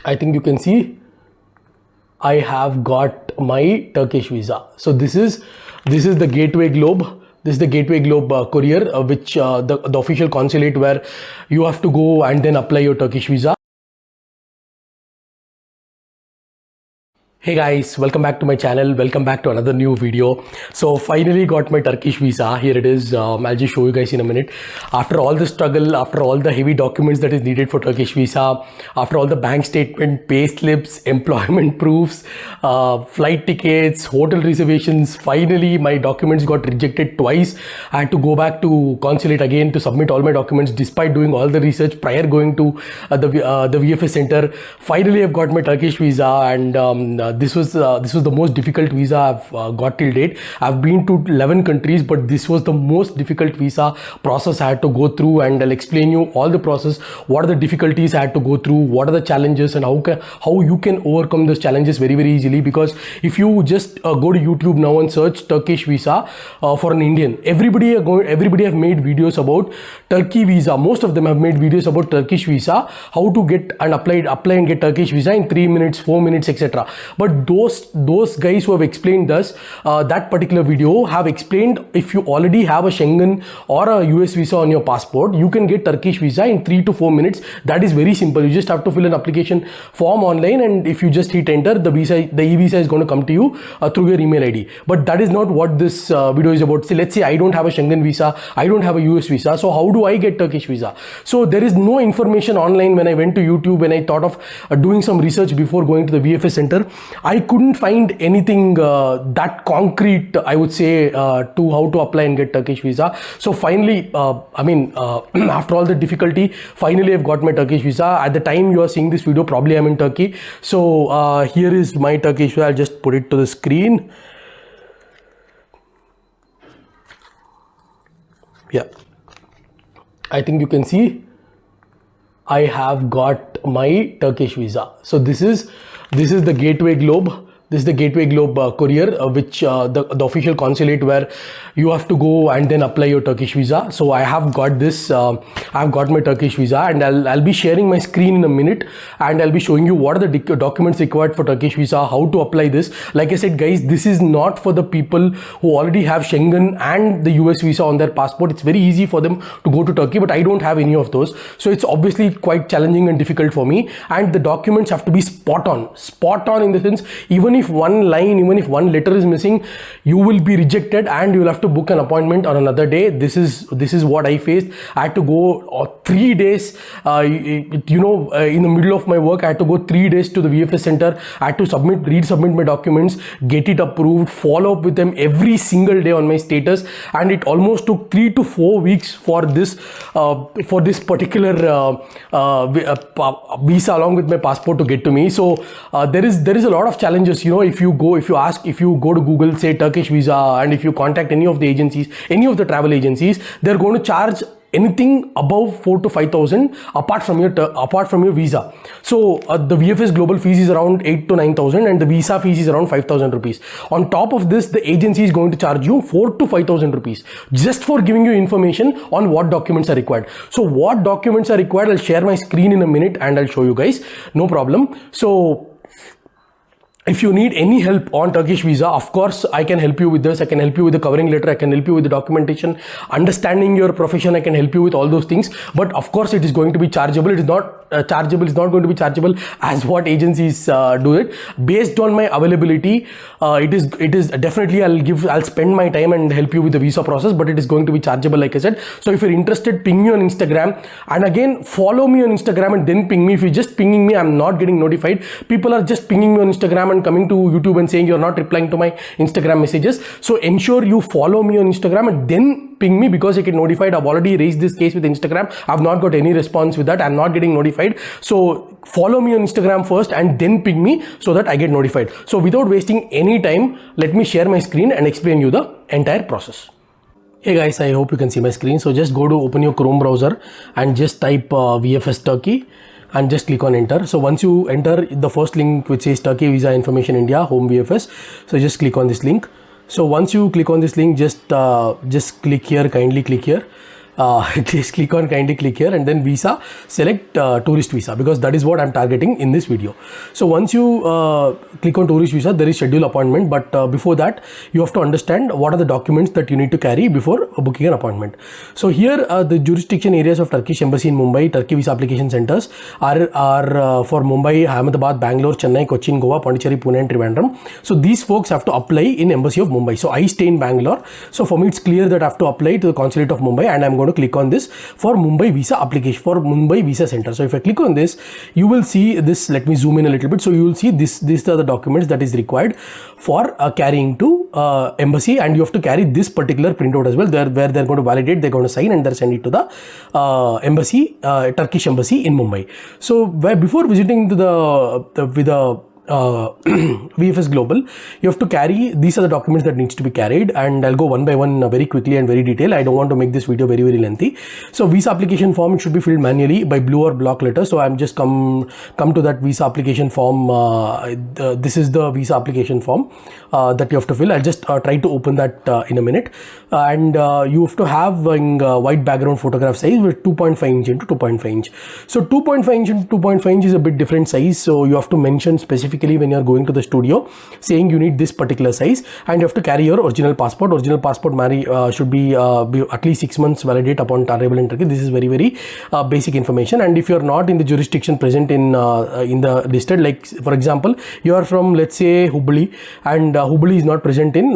I think you can see I have got my Turkish visa. So this is the Gateway Globe. This is the Gateway Globe courier, which the official consulate where you have to go and then apply your Turkish visa. Hey guys, welcome back to my channel. Welcome back to another new video. So finally got my Turkish visa. Here it is. I'll just show you guys in a minute. After all the struggle, after all the heavy documents that is needed for Turkish visa, after all the bank statement, pay slips, employment proofs, flight tickets, hotel reservations, finally my documents got rejected twice. I had to go back to consulate again to submit all my documents despite doing all the research prior going to the VFS center. Finally I've got my Turkish visa, and this was the most difficult visa I've got till date. I've been to 11 countries, but this was the most difficult visa process I had to go through, and I'll explain you all the process, what are the difficulties I had to go through, what are the challenges, and how you can overcome those challenges very easily. Because if you just go to YouTube now and search Turkish visa for an Indian, everybody have made videos about Turkey visa. Most of them have made videos about Turkish visa, how to get and apply and get Turkish visa in 3 minutes, 4 minutes, etc. But those guys who have explained this, that particular video have explained if you already have a Schengen or a US visa on your passport, you can get Turkish visa in 3 to 4 minutes. That is very simple. You just have to fill an application form online, and if you just hit enter, the e-visa is going to come to you through your email ID. But that is not what this video is about. Let's say I don't have a Schengen visa, I don't have a US visa, so how do I get Turkish visa? So there is no information online. When I went to YouTube, when I thought of doing some research before going to the VFS center, I couldn't find anything that concrete, I would say, to how to apply and get Turkish visa. So finally, after all the difficulty, finally I've got my Turkish visa. At the time you are seeing this video, probably I'm in Turkey. So here is my Turkish visa. I'll just put it to the screen. Yeah, I think you can see I have got my Turkish visa. So this is the Gateway Globe. This is the Gateway Globe courier, which the official consulate where you have to go and then apply your Turkish visa. So I have got this. I've got my Turkish visa, and I'll be sharing my screen in a minute, and I'll be showing you what are the documents required for Turkish visa, how to apply this. Like I said, guys, this is not for the people who already have Schengen and the US visa on their passport. It's very easy for them to go to Turkey, but I don't have any of those. So it's obviously quite challenging and difficult for me. And the documents have to be spot on in the sense, even if one line, even if one letter is missing, you will be rejected and you will have to book an appointment on another day. This is what I faced. I had to go 3 days, in the middle of my work. I had to go 3 days to the VFS center. I had to resubmit my documents, get it approved, follow up with them every single day on my status, and it almost took 3 to 4 weeks for this particular visa along with my passport to get to me. So there is a lot of challenges. If you go to Google, say Turkish visa, and if you contact any of the agencies, any of the travel agencies, they're going to charge anything above 4,000 to 5,000 apart from your visa. So the VFS global fees is around 8,000 to 9,000, and the visa fees is around 5,000 rupees. On top of this, the agency is going to charge you 4,000 to 5,000 rupees just for giving you information on what documents are required. So what documents are required, I'll share my screen in a minute and I'll show you guys, no problem. So if you need any help on Turkish visa, of course, I can help you with this. I can help you with the covering letter. I can help you with the documentation, understanding your profession. I can help you with all those things. But of course, it is going to be chargeable. It is not chargeable. It's not going to be chargeable as what agencies do it. Based on my availability, it is definitely I'll spend my time and help you with the visa process. But it is going to be chargeable, like I said. So if you're interested, ping me on Instagram, and again follow me on Instagram and then ping me. If you're just pinging me, I'm not getting notified. People are just pinging me on Instagram and coming to YouTube and saying you're not replying to my Instagram messages. So ensure you follow me on Instagram and then ping me, because I get notified. I've already raised this case with Instagram. I've not got any response with that. I'm not getting notified. So follow me on Instagram first and then ping me so that I get notified. So without wasting any time, let me share my screen and explain you the entire process. Hey guys, I hope you can see my screen. So just go to open your Chrome browser and just type VFS Turkey and just click on enter. So once you enter the first link which says Turkey Visa Information India Home VFS, so just click on this link. So once you click on this link, just click here, kindly click here. Just kindly click here and then visa, select tourist visa, because that is what I'm targeting in this video. So once you click on tourist visa, there is schedule appointment, but before that you have to understand what are the documents that you need to carry before booking an appointment. So here the jurisdiction areas of Turkish Embassy in Mumbai, Turkey visa application centers are for Mumbai, Ahmedabad, Bangalore, Chennai, Cochin, Goa, Pondicherry, Pune and Trivandrum. So these folks have to apply in Embassy of Mumbai. So I stay in Bangalore, so for me it's clear that I have to apply to the Consulate of Mumbai, and I'm going to click on this for Mumbai visa application, for Mumbai visa center. So if I click on this, you will see this. Let me zoom in a little bit. So you will see this. These are the documents that is required for carrying to embassy, and you have to carry this particular printout as well. Where they're going to validate, they're going to sign, and they're send it to the embassy, Turkish embassy in Mumbai. So before visiting to the VFS Global, you have to carry, these are the documents that needs to be carried, and I'll go one by one very quickly and very detailed. I don't want to make this video very lengthy. So visa application form, it should be filled manually by blue or block letter. So I'm just come to that visa application form. This is the visa application form that you have to fill. I'll just try to open that in a minute. And you have to have white background photograph size with 2.5 inch into 2.5 inch. So 2.5 inch into 2.5 inch is a bit different size. So you have to mention specifically when you are going to the studio saying you need this particular size, and you have to carry your original passport. Original passport should be at least 6 months validate upon arrival in Turkey. This is very basic information. And if you are not in the jurisdiction present in the listed, like for example you are from, let's say, Hubli, and Hubli is not present in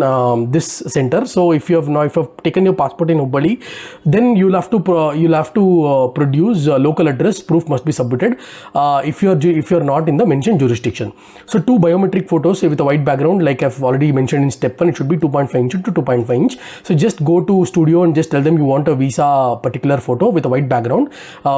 this center. So if you have taken your passport in Hubli, then you'll have to produce local address proof must be submitted if you're not in the mentioned jurisdiction. So 2 biometric photos with a white background, like I've already mentioned in step 1, it should be 2.5 inch to 2.5 inch. So just go to studio and just tell them you want a visa particular photo with a white background,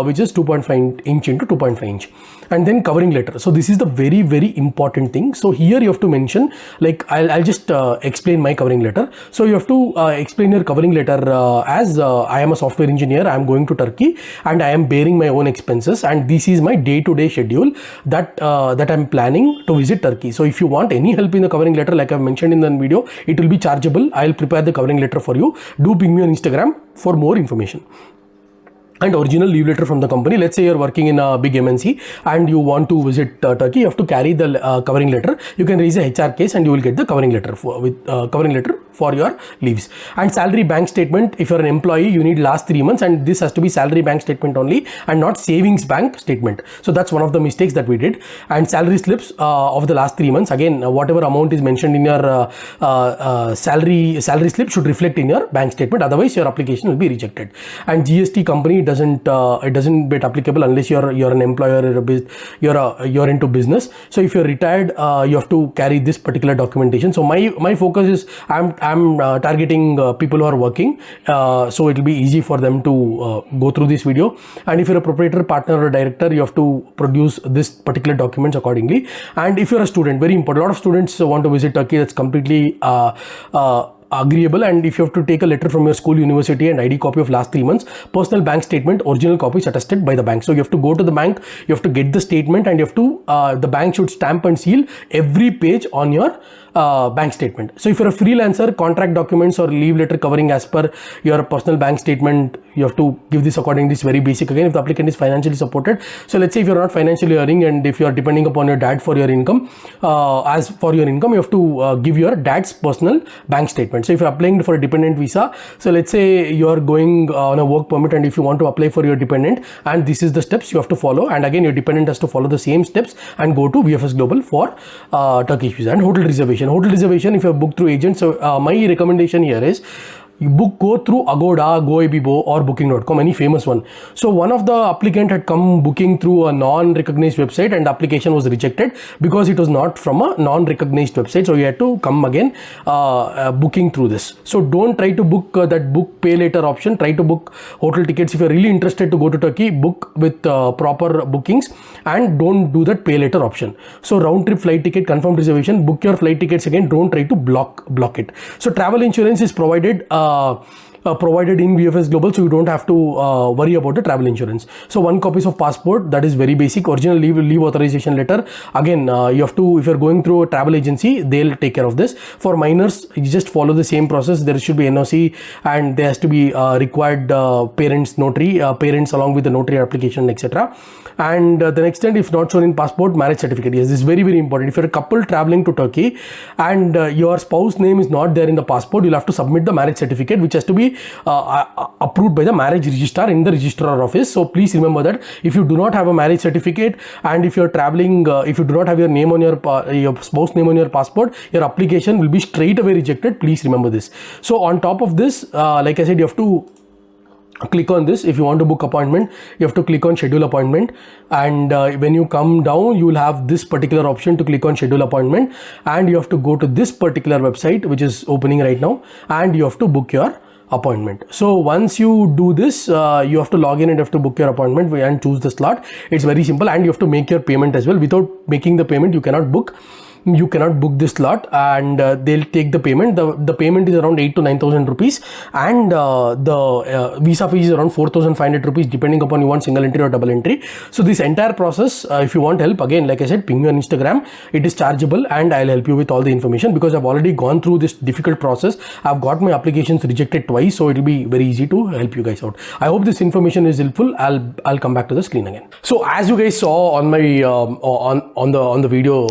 which is 2.5 inch into 2.5 inch. And then covering letter. So this is the very important thing. So here you have to mention, like I'll just explain my covering letter. So you have to explain your covering letter as I am a software engineer, I am going to Turkey and I am bearing my own expenses, and this is my day-to-day schedule that I'm planning to visit Turkey. So if you want any help in the covering letter, like I've mentioned in the video, it will be chargeable. I'll prepare the covering letter for you. Do ping me on Instagram for more information. And original leave letter from the company. Let's say you're working in a big MNC and you want to visit Turkey, you have to carry the covering letter. You can raise a HR case and you will get the covering letter for your leaves. And salary bank statement, if you're an employee, you need last 3 months, and this has to be salary bank statement only and not savings bank statement. So that's one of the mistakes that we did. And salary slips of the last 3 months, again, whatever amount is mentioned in your salary slip should reflect in your bank statement, otherwise your application will be rejected. And GST company doesn't get applicable unless you're an employer, you're into business. So if you're retired, you have to carry this particular documentation. So my focus is I'm targeting people who are working, so it will be easy for them to go through this video. And if you're a proprietor, partner or director, you have to produce this particular documents accordingly. And if you're a student, very important, a lot of students want to visit Turkey. That's completely agreeable. And if you have to take a letter from your school, university, and ID copy of last 3 months, personal bank statement, original copy is attested by the bank. So you have to go to the bank, you have to get the statement, and you have to the bank should stamp and seal every page on your bank statement. So if you're a freelancer, contract documents or leave letter covering as per your personal bank statement, you have to give this accordingly. This is very basic. Again, if the applicant is financially supported, so let's say if you're not financially earning and if you are depending upon your dad for your income, as for your income, you have to give your dad's personal bank statement. So if you're applying for a dependent visa, so let's say you are going on a work permit, and if you want to apply for your dependent, and this is the steps you have to follow, and again your dependent has to follow the same steps and go to VFS Global for Turkish visa. And hotel reservation, if you have booked through agents, so my recommendation here is you go through Agoda, Goibibo or Booking.com, any famous one. So one of the applicant had come booking through a non-recognized website, and the application was rejected because it was not from a non-recognized website. So you had to come again booking through this. So don't try to book that book pay later option. Try to book hotel tickets. If you're really interested to go to Turkey, book with proper bookings, and don't do that pay later option. So round trip flight ticket, confirmed reservation, book your flight tickets again. Don't try to block it. So travel insurance is provided provided in VFS Global, so you don't have to worry about the travel insurance. So 1 copies of passport, that is very basic. Original leave authorization letter. Again, you have to, if you're going through a travel agency, they'll take care of this. For minors, you just follow the same process. There should be NOC, and there has to be required parents notary, parents along with the notary application, etc. And the next end, if not shown in passport, marriage certificate. Yes, this is very, very important. If you're a couple traveling to Turkey and your spouse name is not there in the passport, you'll have to submit the marriage certificate, which has to be approved by the marriage registrar in the registrar office. So please remember that if you do not have a marriage certificate, and if you're traveling, if you do not have your name on your spouse name on your passport, your application will be straight away rejected. Please remember this. So on top of this, like I said, you have to click on this. If you want to book appointment, you have to click on schedule appointment, and when you come down, you will have this particular option to click on schedule appointment, and you have to go to this particular website which is opening right now, and you have to book your appointment. So once you do this, you have to log in and have to book your appointment and choose the slot. It's very simple, and you have to make your payment as well. Without making the payment, you cannot book this slot, and they'll take the payment. The payment is around 8 to 9,000 rupees, and the visa fee is around 4,500 rupees, depending upon you want single entry or double entry. So this entire process, if you want help, again, like I said, ping me on Instagram. It is chargeable, and I'll help you with all the information, because I've already gone through this difficult process. I've got my applications rejected twice, so it'll be very easy to help you guys out. I hope this information is helpful. I'll come back to the screen again. So as you guys saw on my on the video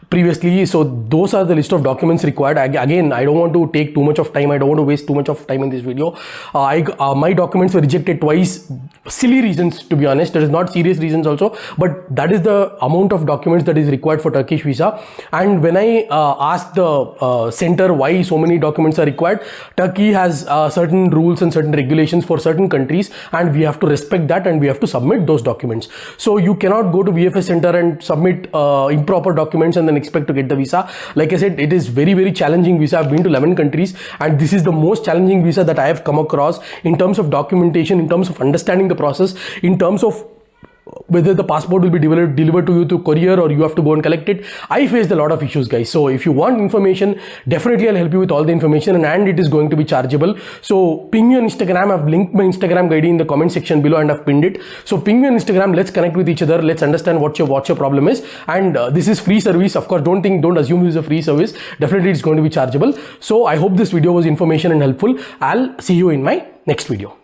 previously, so those are the list of documents required. Again, I don't want to take too much of time. I don't want to waste too much of time in this video. My documents were rejected twice. Silly reasons, to be honest. There is not serious reasons also, but that is the amount of documents that is required for Turkish visa. And when I asked the center why so many documents are required, Turkey has certain rules and certain regulations for certain countries, and we have to respect that, and we have to submit those documents. So you cannot go to VFS center and submit improper documents and then expect to get the visa. Like I said, it is very, very challenging visa. I've been to 11 countries, and this is the most challenging visa that I have come across in terms of documentation, in terms of understanding the process, in terms of whether the passport will be delivered to you through courier or you have to go and collect it. I faced a lot of issues, guys. So if you want information, definitely I'll help you with all the information, and it is going to be chargeable. So ping me on Instagram. I've linked my Instagram ID in the comment section below, and I've pinned it. So ping me on Instagram. Let's connect with each other. Let's understand what your problem is. And this is free service. Of course, don't assume this is a free service. Definitely it's going to be chargeable. So I hope this video was information and helpful. I'll see you in my next video.